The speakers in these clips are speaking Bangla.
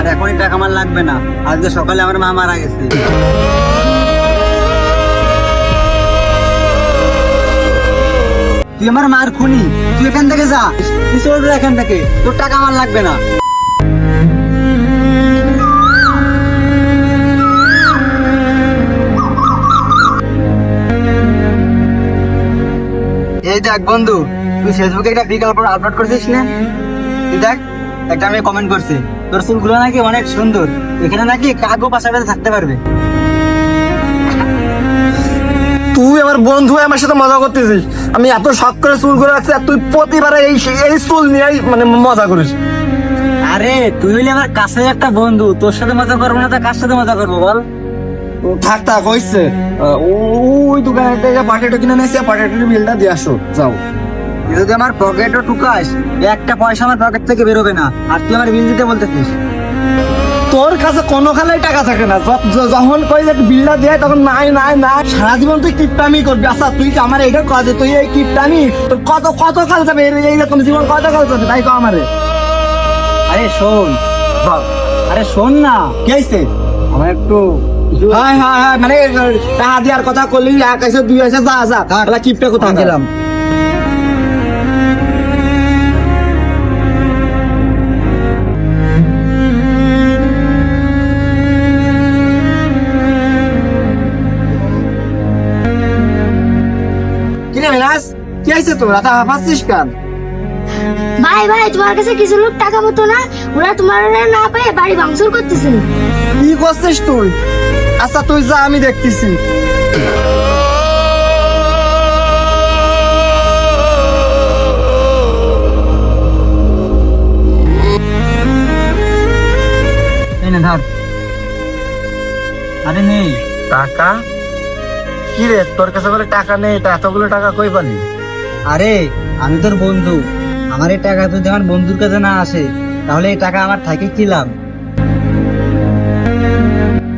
আর এখনই টাকা আমার লাগবে না, আজকে সকালে আমার মা মারা গেছে। তুই আমার মার খুনি, তুই এখান থেকে যা, তুই চলে যা এখান থেকে, তোর টাকা আমার লাগবে না। এই দেখ বন্ধু, তুই ফেসবুকে একটা বিকল্প আপলোড করছিস না? তুই দেখ, একটা আমি কমেন্ট করছি, তোর চুলগুলো নাকি অনেক সুন্দর, এখানে নাকি কাকও পাশাপাশি থাকতে পারবে। তুই আমার বন্ধু হয়ে আমার সাথে মজা করতেছিস। আমি এত শখ করে চুল করে রাখছি আর তুই প্রতিবারে এই চুল নিয়েই মানে মজা করিস। আরে তুই হইলে আমার কাছে একটা বন্ধু, তোর সাথে মজা করবো না তা কার সাথে মজা করবো বল? থাক থাক হইছে, ওই দোকানে থেকে পটেটো কিনে নিয়েছি, পটেটোর বিলটা দিয়ে আসো যাও। তুই যদি আমার পকেটও ঠুকাস, একটা পয়সা আমার পকেট থেকে বেরোবে না, আর তুই আমার বিল দিতে বলতেছিস? তোর কাছে কোনো খালাই টাকা থাকে না, যখন কই যে বিলটা দেয় তখন নাই নাই না, সারা জীবন তুই কিপটামি করবি। আচ্ছা তুই কি আমার এইটা কাজে তুই এই কিপটামি তোর কত কত কাল যাবে, এইরকম জীবন কত কাল যাবে তাই কো আমারে। আরে শোন, আরে শোন না, কি হইছে? আমার একটু হ্যাঁ হ্যাঁ হ্যাঁ, মানে টাকা দেওয়ার কথা করলি, এক আছে দুই আছে, যা যা তাহলে কিপটা কোথায় গেলাম। কিরে মিনাস, কি হয়েছে তোর? রাতা হাঁপাচ্ছিস কেন? ভাই ভাই, তোমার কাছে কিছু লোক টাকা মতো না, ওরা তোমার না পেয়ে বাড়ি ভাঙচুর করতেছে। কি করছিস তুই? আচ্ছা তুই যা, আমি দেখতেছি। এই না ধর। আরে নেই টাকা? কি রে, তোর কাছে বলে টাকা নেই, তা এতগুলো টাকা কই পালি? আরে আমি তোর বন্ধু, আমার এই টাকা যদি আমার বন্ধুর কাছে না আসে তাহলে এই টাকা আমার থাকে কি লাভ?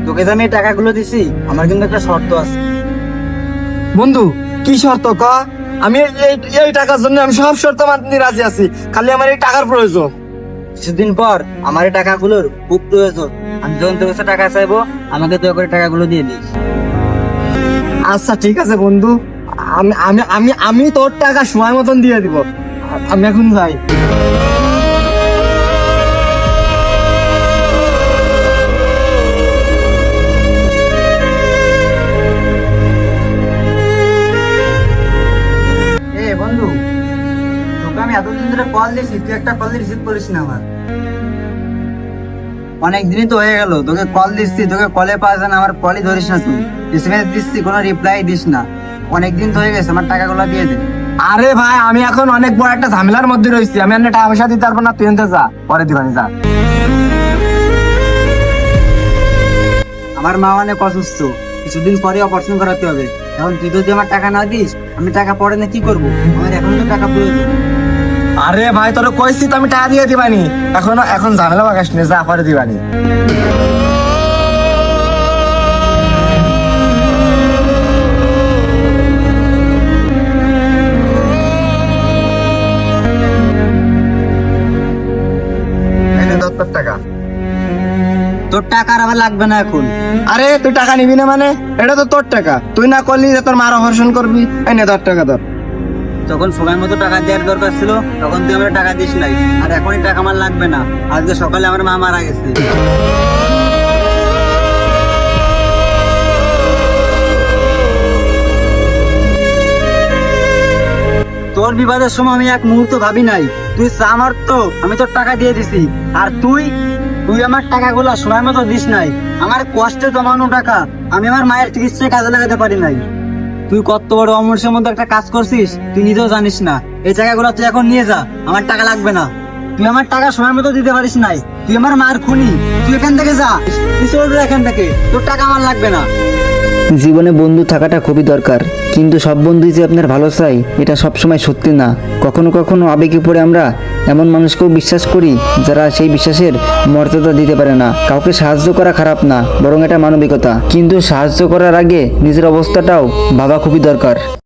তোকে যে আমি এই টাকাগুলো দিছি, আমার কিন্তু একটা শর্ত আছে। বন্ধু কি শর্ত ক? আমি এই টাকার জন্য আমি সব শর্ত মানতে রাজি আছি, খালি আমার এই টাকার প্রয়োজন। কিছুদিন পর আমার এই টাকাগুলোর খুব প্রয়োজন, আমি যখন তোর কাছে টাকা চাইবো আমাকে দয়া করে টাকাগুলো দিয়ে দিস। আচ্ছা ঠিক আছে বন্ধু, আমি আমি আমি আমি তোর টাকা সময় মতন দিয়ে দিব। আমি এখন যাই। এ বন্ধু, তোকে আমি এতদিন ধরে কল দিয়েছি, তুই একটা কল রিসিভ করিস না আমার। অনেক দিনই তো হয়ে গেল, তোকে কল দিচ্ছি, তোকে কলে পাওয়া যায় না, আমার কলই ধরিস না, তুই এসএমএস দিচ্ছি, কোনো রিপ্লাই দিস না। অনেক দিন তো হয়ে গেছে, আমার টাকাগুলো দিয়ে দে। আরে ভাই, আমি এখন অনেক বড় একটা ঝামেলার মধ্যে রয়েছি, আমি আর টাকা পয়সা দিতে পারবো না, তুই এনতে যা, পরে দিবানি যা। আমার মা অনেক অসুস্থ, কিছুদিন পরে অপারেশন করাতে হবে। এখন তুই যদি আমার টাকা না দিস, আমি টাকা পরে না কি করবো? আমার এখন তো টাকা প্রয়োজন। আরে ভাই, তোর কইছি তো আমি টাকা দিয়ে দিবানি, এখন ঝামেলা বাগাস নে, যা পরে দিবানি। টাকা তোর টাকা আর আমার লাগবে না এখন। আরে তুই টাকা নিবি না মানে? এটা তো তোর টাকা, তুই না করলি যে তোর মার অপারেশন করবি। এই নে 10 টাকা ধর। যখন সময় মতো টাকা দেওয়ার দরকার ছিল তখন তুই আমার টাকা দিস নাই, আর এখনই টাকা আমার লাগবে না, আজকে সকালে আমার মা মারা গেছে। তোর বিবাদের সময় আমি এক মুহূর্ত ভাবি নাই, তুই আমার তো আমি তোর টাকা দিয়ে দিছি, আর তুই আমার টাকাগুলো সময় মতো দিস নাই। আমার কষ্টে জমানো টাকা আমি আমার মায়ের চিকিৎসায় কাজে লাগাতে পারি নাই। তুই কত বড় অমর্ষের মধ্যে একটা কাজ করছিস তুই নিজেও জানিস না। এই টাকাগুলো তুই এখন নিয়ে যা, আমার টাকা লাগবে না। তুই আমার টাকা সময় মতো দিতে পারিস নাই, তুই আমার মার খুনি, তুই এখান থেকে যা, তুই চলে যা এখান থেকে, তোর টাকা আমার লাগবে না। জীবনে বন্ধু থাকাটা খুবই দরকার, কিন্তু সব বন্ধুই যে আপনার ভালো চাই এটা সবসময় সত্যি না। কখনো কখনো আবেগে পড়ে আমরা এমন মানুষকেও বিশ্বাস করি যারা সেই বিশ্বাসের মর্যাদা দিতে পারে না। কাউকে সাহায্য করা খারাপ না, বরং এটা মানবিকতা, কিন্তু সাহায্য করার আগে নিজের অবস্থাটাও ভাবা খুবই দরকার।